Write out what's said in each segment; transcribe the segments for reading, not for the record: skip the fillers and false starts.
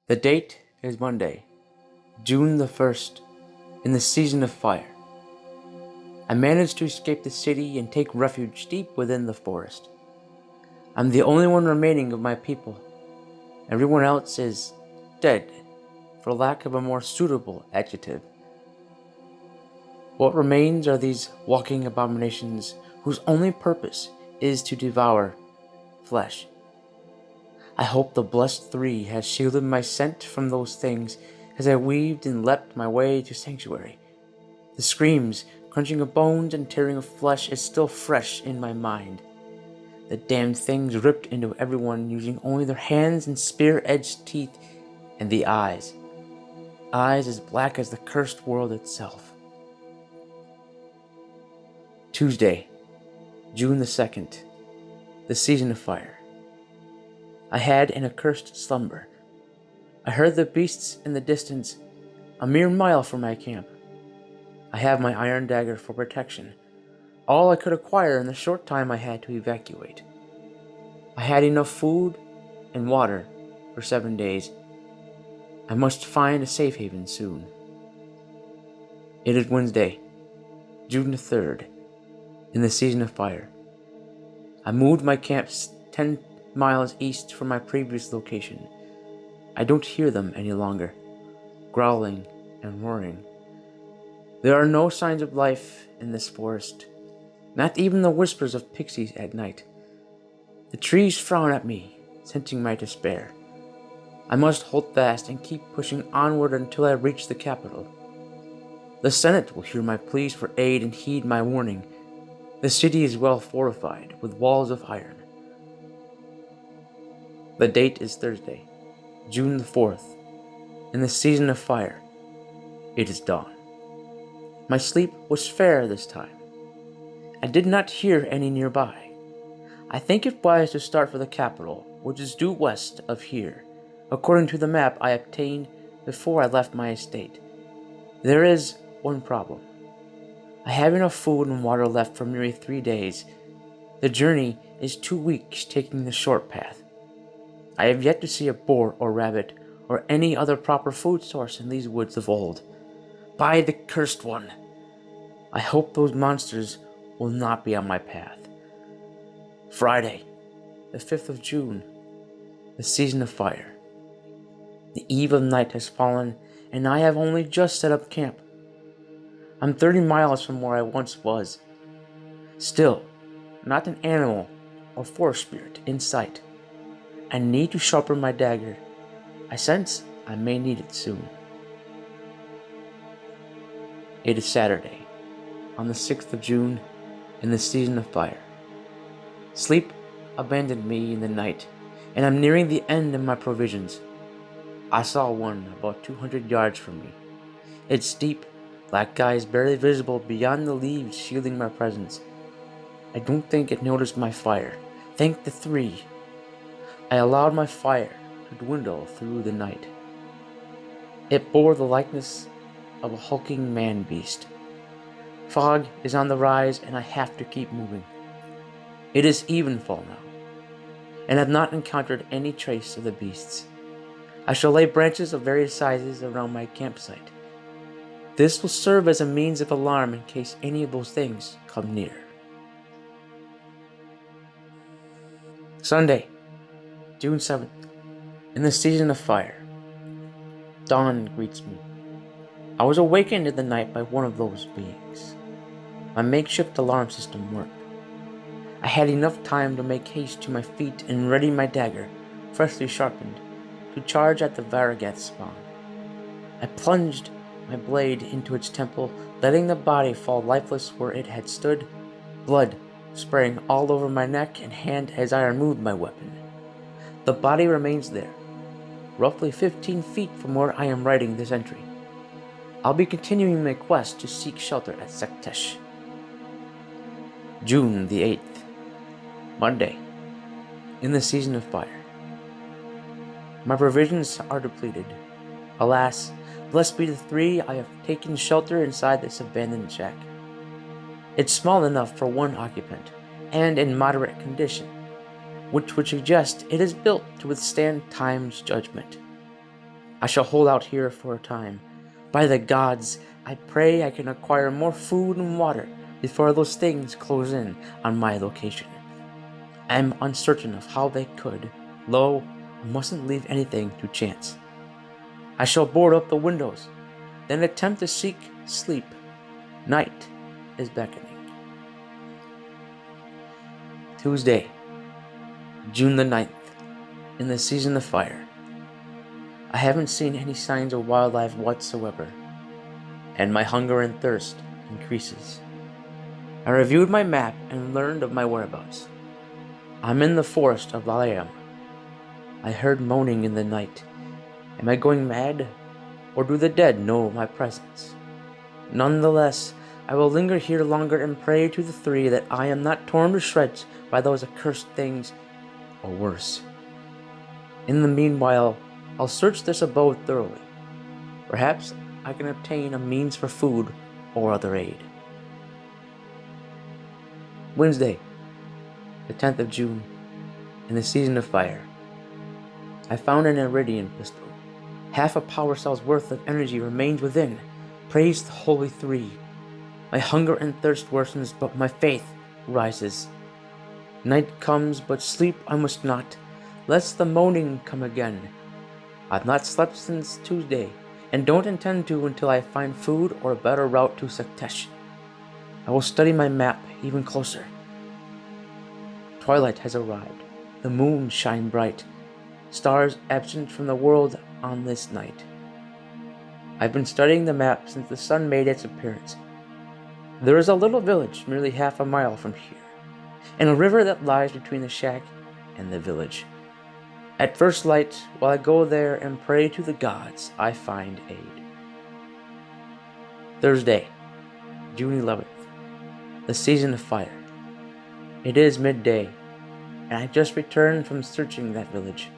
The date is Monday, June the 1st, in the season of fire. I managed to escape the city and take refuge deep within the forest. I'm the only one remaining of my people. Everyone else is dead, for lack of a more suitable adjective. What remains are these walking abominations whose only purpose is to devour flesh. I hope the blessed three has shielded my scent from those things as I weaved and leapt my way to sanctuary. The screams, crunching of bones and tearing of flesh is still fresh in my mind. The damned things ripped into everyone using only their hands and spear-edged teeth, and the eyes as black as the cursed world itself. Tuesday, June the 2nd, the season of fire. I had an accursed slumber. I heard the beasts in the distance, a mere mile from my camp. I have my iron dagger for protection, all I could acquire in the short time I had to evacuate. I had enough food and water for 7 days. I must find a safe haven soon. It is Wednesday, June the 3rd, in the season of fire. I moved my camps 10 miles east from my previous location. I don't hear them any longer, growling and roaring. There are no signs of life in this forest, not even the whispers of pixies at night. The trees frown at me, sensing my despair. I must hold fast and keep pushing onward until I reach the capital. The Senate will hear my pleas for aid and heed my warning. The city is well fortified with walls of iron. The date is Thursday, June the 4th, in the season of fire. It is dawn. My sleep was fair this time. I did not hear any nearby. I think it wise to start for the capital, which is due west of here, according to the map I obtained before I left my estate. There is one problem. I have enough food and water left for nearly 3 days. The journey is 2 weeks taking the short path. I have yet to see a boar or rabbit or any other proper food source in these woods of old. By the cursed one! I hope those monsters will not be on my path. Friday, the 5th of June, the season of fire. The eve of night has fallen, and I have only just set up camp. I'm 30 miles from where I once was. Still, not an animal or forest spirit in sight. I need to sharpen my dagger. I sense I may need it soon. It is Saturday, on the 6th of June, in the season of fire. Sleep abandoned me in the night, and I'm nearing the end of my provisions. I saw one about 200 yards from me. Its deep, black eyes barely visible beyond the leaves shielding my presence. I don't think it noticed my fire. Thank the three. I allowed my fire to dwindle through the night. It bore the likeness of a hulking man-beast. Fog is on the rise, and I have to keep moving. It is evenfall now, and have not encountered any trace of the beasts. I shall lay branches of various sizes around my campsite. This will serve as a means of alarm in case any of those things come near. Sunday, June 7th, in the season of fire. Dawn greets me. I was awakened in the night by one of those beings. My makeshift alarm system worked. I had enough time to make haste to my feet and ready my dagger, freshly sharpened, to charge at the Varagath spawn. I plunged my blade into its temple, letting the body fall lifeless where it had stood, blood spraying all over my neck and hand as I removed my weapon. The body remains there, roughly 15 feet from where I am writing this entry. I'll be continuing my quest to seek shelter at Sektesh. June the 8th, Monday, in the season of fire. My provisions are depleted. Alas, blessed be the three, I have taken shelter inside this abandoned shack. It's small enough for one occupant, and in moderate condition, which would suggest it is built to withstand time's judgment. I shall hold out here for a time. By the gods, I pray I can acquire more food and water before those things close in on my location. I am uncertain of how they could. Lo, I mustn't leave anything to chance. I shall board up the windows, then attempt to seek sleep. Night is beckoning. Tuesday, June the 9th, in the season of fire. I haven't seen any signs of wildlife whatsoever, and my hunger and thirst increases. I reviewed my map and learned of my whereabouts. I'm in the forest of Lavier. I heard moaning in the night. Am I going mad, or do the dead know my presence? Nonetheless, I will linger here longer and pray to the three that I am not torn to shreds by those accursed things, or worse. In the meanwhile, I'll search this abode thoroughly. Perhaps I can obtain a means for food or other aid. Wednesday, the 10th of June, in the season of fire. I found an Iridian pistol. Half a power cell's worth of energy remains within. Praise the Holy Three. My hunger and thirst worsens, but my faith rises. Night comes, but sleep I must not, lest the moaning come again. I've not slept since Tuesday, and don't intend to until I find food or a better route to Saktesh. I will study my map even closer. Twilight has arrived. The moon shines bright. Stars absent from the world on this night. I've been studying the map since the sun made its appearance. There is a little village merely half a mile from here, and a river that lies between the shack and the village. At first light, while I go there and pray to the gods, I find aid. Thursday, June 11th, the season of fire. It is midday, and I just returned from searching that village.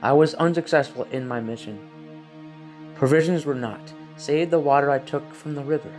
I was unsuccessful in my mission. Provisions were not, save the water I took from the river.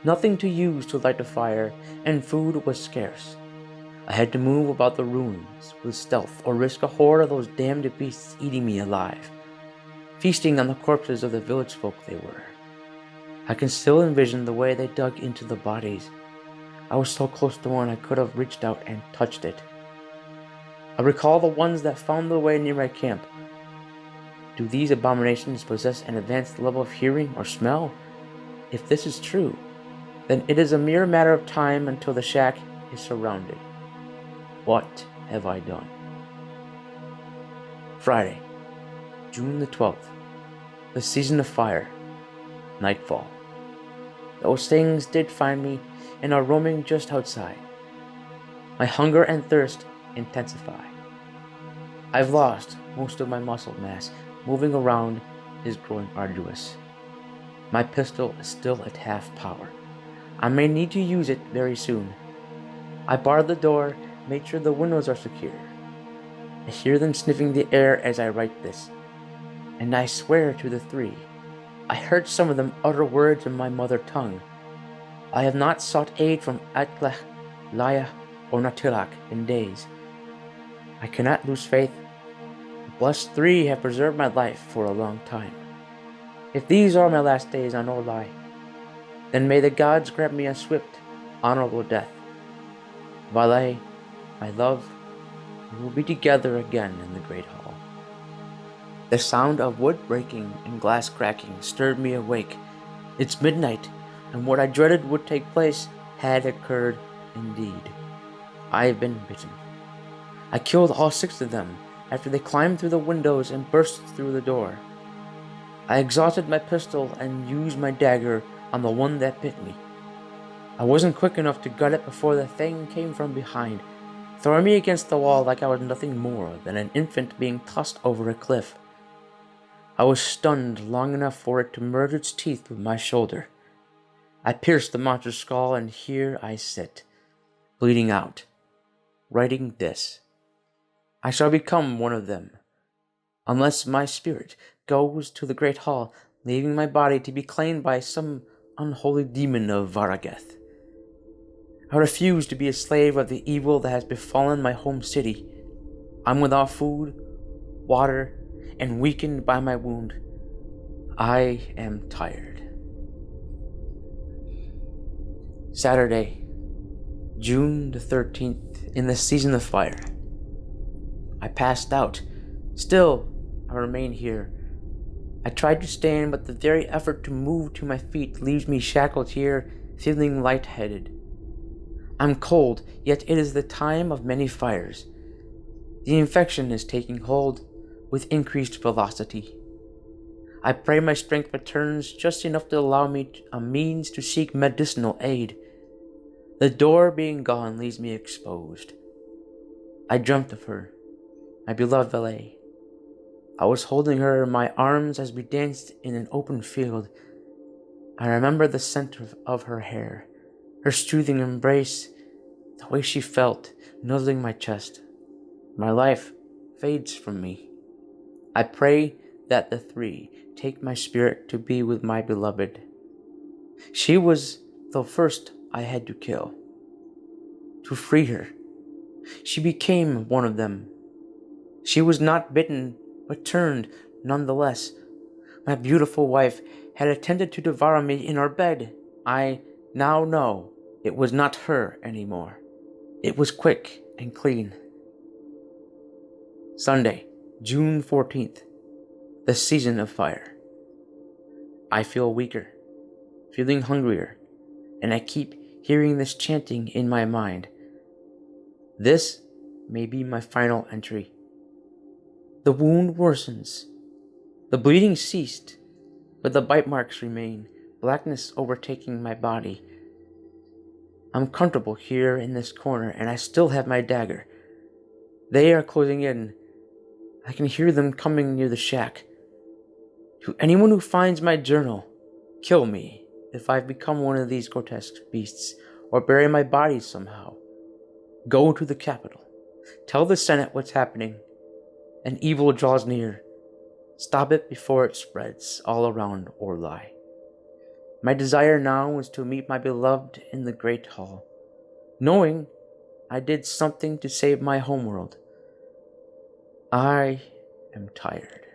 Nothing to use to light a fire, and food was scarce. I had to move about the ruins with stealth or risk a horde of those damned beasts eating me alive. Feasting on the corpses of the village folk they were. I can still envision the way they dug into the bodies. I was so close to one I could have reached out and touched it. I recall the ones that found their way near my camp. Do these abominations possess an advanced level of hearing or smell? If this is true, then it is a mere matter of time until the shack is surrounded. What have I done? Friday, June the 12th, the season of fire, nightfall. Those things did find me and are roaming just outside. My hunger and thirst intensify. I've lost most of my muscle mass. Moving around is growing arduous. My pistol is still at half power. I may need to use it very soon. I barred the door, made sure the windows are secure. I hear them sniffing the air as I write this, and I swear to the three. I heard some of them utter words in my mother tongue. I have not sought aid from Atlech, Laya, or Natilak in days. I cannot lose faith. The blessed three have preserved my life for a long time. If these are my last days on Olai, then may the gods grant me a swift, honorable death. Valet, my love, we will be together again in the great hall. The sound of wood breaking and glass cracking stirred me awake. It's midnight, and what I dreaded would take place had occurred indeed. I have been bitten. I killed all 6 of them after they climbed through the windows and burst through the door. I exhausted my pistol and used my dagger on the one that bit me. I wasn't quick enough to gut it before the thing came from behind, throwing me against the wall like I was nothing more than an infant being tossed over a cliff. I was stunned long enough for it to merge its teeth with my shoulder. I pierced the monster's skull, and here I sit, bleeding out, writing this. I shall become one of them, unless my spirit goes to the great hall, leaving my body to be claimed by some unholy demon of Varageth. I refuse to be a slave of the evil that has befallen my home city. I'm without food, water, and weakened by my wound. I am tired. Saturday, June the 13th, in the season of fire. I passed out. Still, I remain here. I tried to stand, but the very effort to move to my feet leaves me shackled here, feeling lightheaded. I'm cold, yet it is the time of many fires. The infection is taking hold with increased velocity. I pray my strength returns just enough to allow me a means to seek medicinal aid. The door being gone leaves me exposed. I dreamt of her, my beloved valet. I was holding her in my arms as we danced in an open field. I remember the scent of her hair, her soothing embrace, the way she felt, nuzzling my chest. My life fades from me. I pray that the three take my spirit to be with my beloved. She was the first I had to kill. To free her, she became one of them. She was not bitten, but turned nonetheless. My beautiful wife had attempted to devour me in our bed. I now know it was not her anymore. It was quick and clean. Sunday, June 14th, the season of fire. I feel weaker, feeling hungrier, and I keep hearing this chanting in my mind. This may be my final entry. The wound worsens. The bleeding ceased, but the bite marks remain, blackness overtaking my body. I'm comfortable here in this corner, and I still have my dagger. They are closing in. I can hear them coming near the shack. To anyone who finds my journal, kill me if I've become one of these grotesque beasts, or bury my body somehow. Go to the Capitol. Tell the Senate what's happening. An evil draws near. Stop it before it spreads all around or lie. My desire now is to meet my beloved in the great hall, knowing I did something to save my homeworld. I am tired.